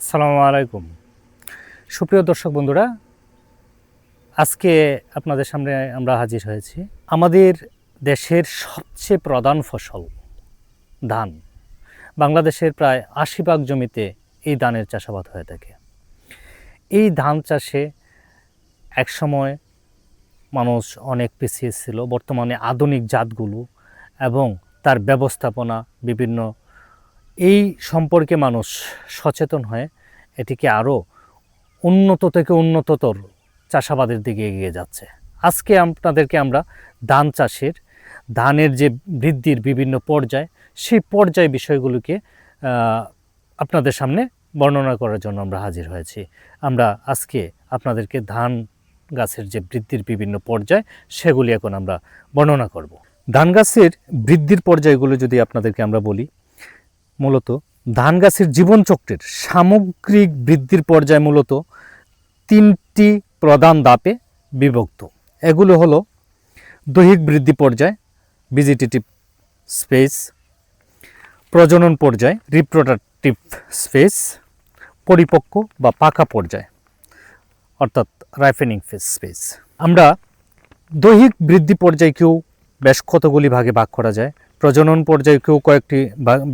আসসালামু আলাইকুম। সুপ্রিয় দর্শক বন্ধুরা, আজকে আপনাদের সামনে আমরা হাজির হয়েছি। আমাদের দেশের সবচেয়ে প্রধান ফসল ধান। বাংলাদেশের প্রায় ৮০% জমিতে এই ধানের চাষাবাদ হয়ে থাকে। এই ধান চাষে একসময় মানুষ অনেক পিছিয়ে ছিল। বর্তমানে আধুনিক জাতগুলো এবং তার ব্যবস্থাপনা বিভিন্ন এই সম্পর্কে মানুষ সচেতন হয়ে এটিকে আরও উন্নত থেকে উন্নততর চাষাবাদের দিকে এগিয়ে যাচ্ছে। আজকে আপনাদেরকে আমরা ধানের যে বৃদ্ধির বিভিন্ন পর্যায়, সেই পর্যায় বিষয়গুলোকে আপনাদের সামনে বর্ণনা করার জন্য আমরা হাজির হয়েছি। আমরা আজকে আপনাদেরকে ধান গাছের যে বৃদ্ধির বিভিন্ন পর্যায়, সেগুলি এখন আমরা বর্ণনা করব। ধান গাছের বৃদ্ধির পর্যায়গুলো যদি আপনাদেরকে আমরা বলি, মূলত ধান গাছের জীবনচক্রের সামগ্রিক বৃদ্ধির পর্যায় মূলত 3টি প্রধান ধাপে বিভক্ত। এগুলো হলো দৈহিক বৃদ্ধি পর্যায়, ভেজিটেটিভ স্পেস, প্রজনন পর্যায়, রিপ্রোডাক্টিভ স্পেস, পরিপক্ক বা পাকা পর্যায় অর্থাৎ রাইপেনিং স্পেস। আমরা দৈহিক বৃদ্ধি পর্যায়কেও বেশ কতগুলি ভাগে ভাগ করা যায়, প্রজনন পর্যায়কেও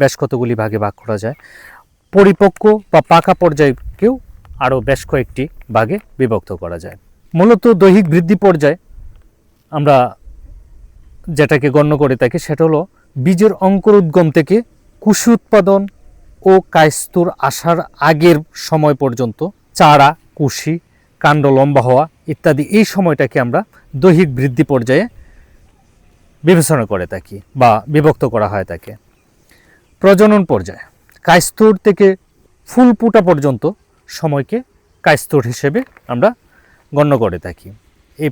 বেশ কতগুলি ভাগে ভাগ করা যায়, পরিপক্ক বা পাকা পর্যায়কেও আরও বেশ কয়েকটি ভাগে বিভক্ত করা যায়। মূলত দৈহিক বৃদ্ধি পর্যায় আমরা যেটাকে গণ্য করে থাকি সেটা হলো বীজের অঙ্কুরোদ্গম থেকে কুশি উৎপাদন ও কায়স্তুর আসার আগের সময় পর্যন্ত চারা, কুশি, কাণ্ড লম্বা হওয়া ইত্যাদি, এই সময়টাকে আমরা দৈহিক বৃদ্ধি পর্যায়ে বিবেচনা করে থাকি বা বিভক্ত করা হয় থাকে। প্রজনন পর্যায় কায়স্তুর থেকে ফুল ফুটা পর্যন্ত সময়কে কায়স্তুর হিসেবে আমরা গণ্য করে থাকি। এই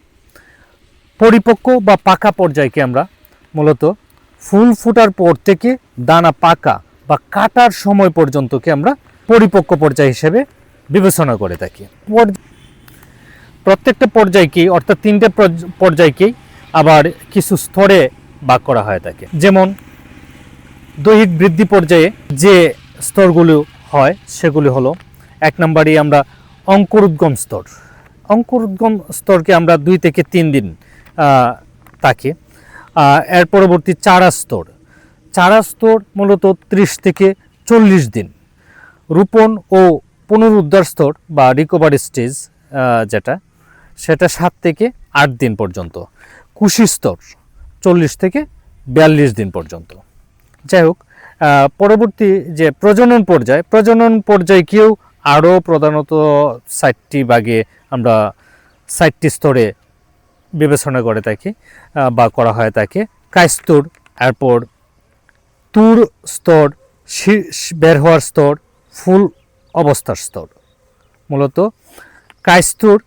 পরিপক্ক বা পাকা পর্যায়কে আমরা মূলত ফুল ফুটার পর থেকে দানা পাকা বা কাটার সময় পর্যন্তকে আমরা পরিপক্ক পর্যায় হিসেবে বিবেচনা করে থাকি। প্রত্যেকটা পর্যায়কেই অর্থাৎ 3টে পর্যায়কেই আবার কিছু স্তরে ভাগ করা হয়ে থাকে। যেমন দৈহিক বৃদ্ধি পর্যায়ে যে স্তরগুলো হয় সেগুলি হলো, 1 নম্বরে আমরা অঙ্কুরোদ্গম স্তর। অঙ্কুরোদ্গম স্তরকে আমরা 2 থেকে 3 দিন থাকে। এর পরবর্তী চারা স্তর। চারা স্তর মূলত 30 থেকে 40 দিন। রোপণ ও পুনরুদ্ধার স্তর বা রিকভারি স্টেজ সেটা 7 থেকে 8 দিন পর্যন্ত। কুশি স্তর 40 থেকে 42 দিন পর্যন্ত। যাই হোক, পরবর্তী যে প্রজনন পর্যায়কেও আরও প্রধানত 60টি ভাগে আমরা 60টি স্তরে বিবেচনা করে থাকি বা করা হয় থাকে। কায়স্তুর, এরপর তুর স্তর, বের হওয়ার স্তর, ফুল অবস্থার স্তর। মূলত কায়স্তুর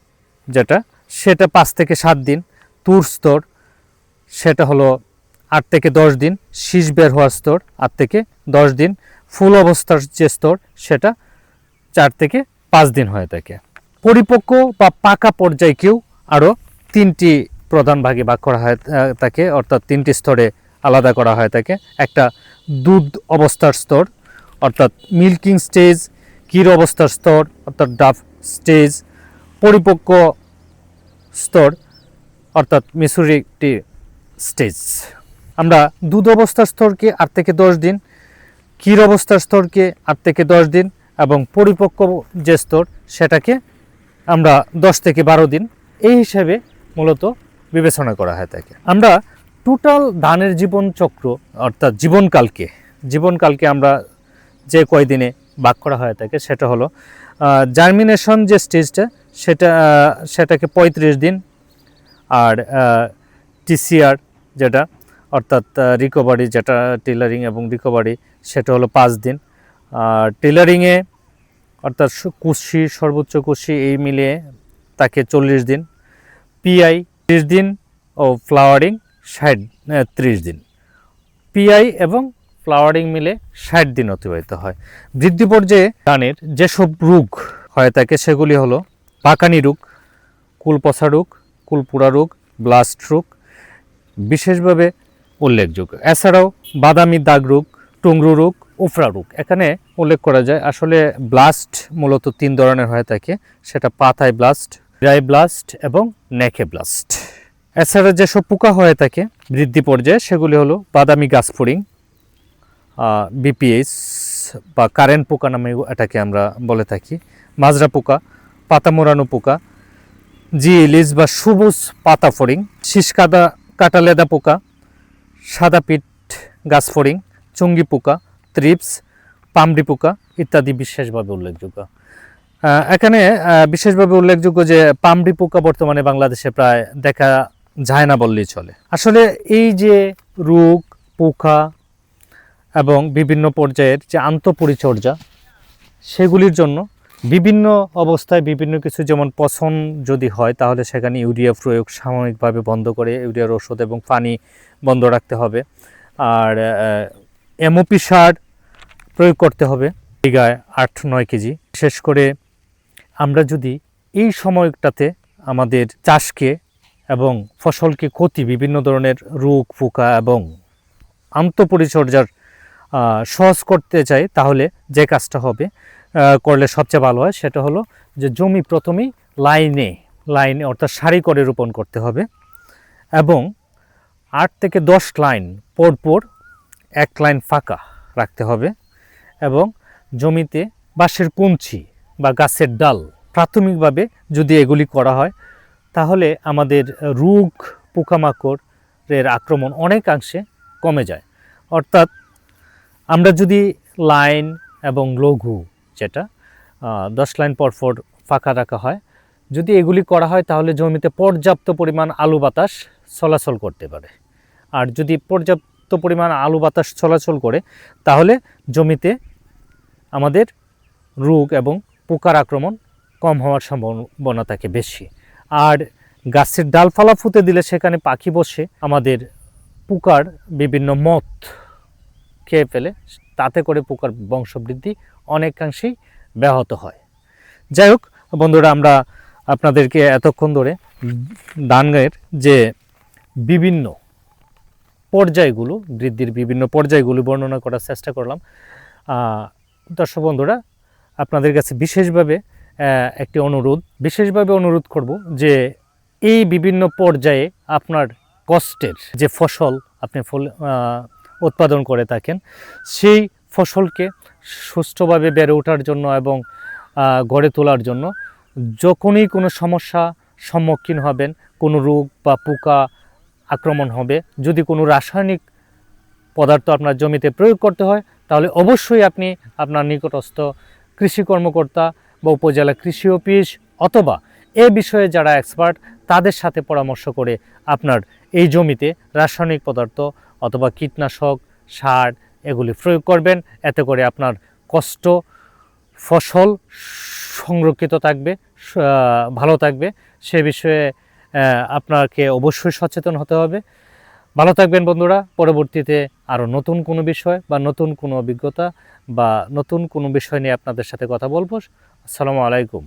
সেটা 5 থেকে 7 দিন, তুর স্তর সেটা হলো 8 থেকে 10 দিন, শীষ বের হওয়ার স্তর 8 থেকে 10 দিন, ফুল অবস্থার যে স্তর সেটা 4 থেকে 5 দিন হয়ে থাকে। পরিপক্ক বা পাকা পর্যায়কেও আরও 3টি প্রধান ভাগে ভাগ করা হয় থাকে, অর্থাৎ 3টি স্তরে আলাদা করা হয় থাকে। একটা দুধ অবস্থার স্তর অর্থাৎ মিল্কিং স্টেজ, ক্ষীর অবস্থার স্তর অর্থাৎ ডাফ স্টেজ, পরিপক্ক স্তর অর্থাৎ ম্যাচুরিটি স্টেজ। আমরা দুধ অবস্থার স্তরকে 8 থেকে 10 দিন, ক্ষীর অবস্থার স্তরকে 8 থেকে 10 দিন এবং পরিপক্ক যে স্তর সেটাকে আমরা 10 থেকে 12 দিন এই হিসেবে মূলত বিবেচনা করা হয় থাকে। আমরা টোটাল ধানের জীবনচক্র অর্থাৎ জীবনকালকে আমরা যে কয়দিনে ভাগ করা হয়ে থাকে সেটা হলো জার্মিনেশন যে স্টেজটা সেটাকে 35 দিন, আর টিসিআর যেটা অর্থাৎ রিকভারি, যেটা টেলারিং এবং রিকভারি, সেটা হলো 5 দিন। আর টেলারিংয়ে অর্থাৎ কুশি, সর্বোচ্চ কুশি এই মিলিয়ে তাকে 40 দিন, পিআই 30 দিন ও ফ্লাওয়ারিং 30 দিন। পিআই এবং ফ্লাওয়ারিং মিলে 60 দিন অতিবাহিত হয়। বৃদ্ধি পর্যায়ে ধানের যেসব রোগ হয়ে থাকে সেগুলি হলো পাকানি রোগ, কুল পচা রোগ, কুল পোড়া রোগ, ব্লাস্ট রোগ বিশেষভাবে উল্লেখযোগ্য। এছাড়াও বাদামি দাগ রোগ, টুংরু রোগ, উফরা রোগ। এখানে উল্লেখ করা যায় আসলে ব্লাস্ট মূলত 3 ধরনের হয়ে থাকে, সেটা পাতায় ব্লাস্ট, ড্রাই ব্লাস্ট এবং নেকে ব্লাস্ট। এছাড়া যেসব পোকা হয়ে থাকে বৃদ্ধি পর্যায়ে সেগুলি হলো বাদামি গাছ ফড়িং, বিপিএস বা কারেন্ট পোকা নামে এটাকে আমরা বলে থাকি, মাজরা পোকা, পাতা মোড়ানো পোকা, জিলিস বা সবুজ পাতা ফড়িং, শীষকাদা কাটালেদা পোকা, সাদা পিঠ গাছ ফড়িং, চুঙ্গি পোকা, ত্রিপস, পামড়ি পোকা ইত্যাদি বিশেষভাবে উল্লেখযোগ্য। এখানে বিশেষভাবে উল্লেখযোগ্য যে পামড়ি পোকা বর্তমানে বাংলাদেশে প্রায় দেখা যায় না বললেই চলে। আসলে এই যে রোগ, পোকা এবং বিভিন্ন পর্যায়ের যে আন্তঃপরিচর্যা, সেগুলির জন্য বিভিন্ন অবস্থায় বিভিন্ন কিছু, যেমন পচন যদি হয় তাহলে সেখানে ইউরিয়া প্রয়োগ সাময়িকভাবে বন্ধ করে ইউরিয়ার ওষুধ এবং পানি বন্ধ রাখতে হবে। আর এমওপি সার প্রয়োগ করতে হবে বিঘায় 8-9 কেজি। বিশেষ করে আমরা যদি এই সময়টাতে আমাদের চাষকে এবং ফসলকে ক্ষতি, বিভিন্ন ধরনের রোগ, পোকা এবং আন্তঃপরিচর্যার সহজ করতে চাই, তাহলে যে কাজটা হবে করলে সবচেয়ে ভালো হয় সেটা হলো যে জমি প্রথমেই লাইনে অর্থাৎ সারি করে রোপণ করতে হবে এবং 8 থেকে 10 লাইন পর 1 লাইন ফাঁকা রাখতে হবে এবং জমিতে বাঁশের কঞ্চি বা গাছের ডাল প্রাথমিকভাবে যদি এগুলি করা হয় তাহলে আমাদের রোগ, পোকামাকড়ের আক্রমণ অনেকাংশে কমে যায়। অর্থাৎ আমরা যদি লাইন এবং লঘু, যেটা 10 লাইন পর ফাঁকা রাখা হয়, যদি এগুলি করা হয় তাহলে জমিতে পর্যাপ্ত পরিমাণ আলো বাতাস চলাচল করতে পারে। আর যদি পর্যাপ্ত পরিমাণ আলো বাতাস চলাচল করে তাহলে জমিতে আমাদের রোগ এবং পোকার আক্রমণ কম হওয়ার সম্ভাবনা থাকে বেশি। আর গাছের ডালপালা ফুতে দিলে সেখানে পাখি বসে আমাদের পোকার বিভিন্ন মত খেয়ে ফেলে, তাতে করে পোকার বংশবৃদ্ধি অনেকাংশেই ব্যাহত হয়। যাই হোক বন্ধুরা, আমরা আপনাদেরকে এতক্ষণ ধরে ধানের যে বিভিন্ন পর্যায়গুলো, বৃদ্ধির বিভিন্ন পর্যায়গুলো বর্ণনা করার চেষ্টা করলাম। দর্শক বন্ধুরা, আপনাদের কাছে বিশেষভাবে অনুরোধ করব যে এই বিভিন্ন পর্যায়ে আপনার কষ্টের যে ফসল আপনি উৎপাদন করে থাকেন, সেই ফসলকে সুষ্ঠুভাবে বেড়ে ওঠার জন্য এবং গড়ে তোলার জন্য যখনই কোনো সমস্যা সম্মুখীন হবেন, কোনো রোগ বা পোকা আক্রমণ হবে, যদি কোনো রাসায়নিক পদার্থ আপনার জমিতে প্রয়োগ করতে হয় তাহলে অবশ্যই আপনি আপনার নিকটস্থ কৃষি কর্মকর্তা বা উপজেলা কৃষি অফিস অথবা এ বিষয়ে যারা এক্সপার্ট তাদের সাথে পরামর্শ করে আপনার এই জমিতে রাসায়নিক পদার্থ অথবা কীটনাশক, সার এগুলি প্রয়োগ করবেন। এতে করে আপনার ফসল সংরক্ষিত থাকবে, ভালো থাকবে। সে বিষয়ে আপনাকে অবশ্যই সচেতন হতে হবে। ভালো থাকবেন বন্ধুরা। পরবর্তীতে আরও নতুন কোনো বিষয় বা নতুন কোনো অভিজ্ঞতা বা নতুন কোনো বিষয় নিয়ে আপনাদের সাথে কথা বলবো। আসসালামু আলাইকুম।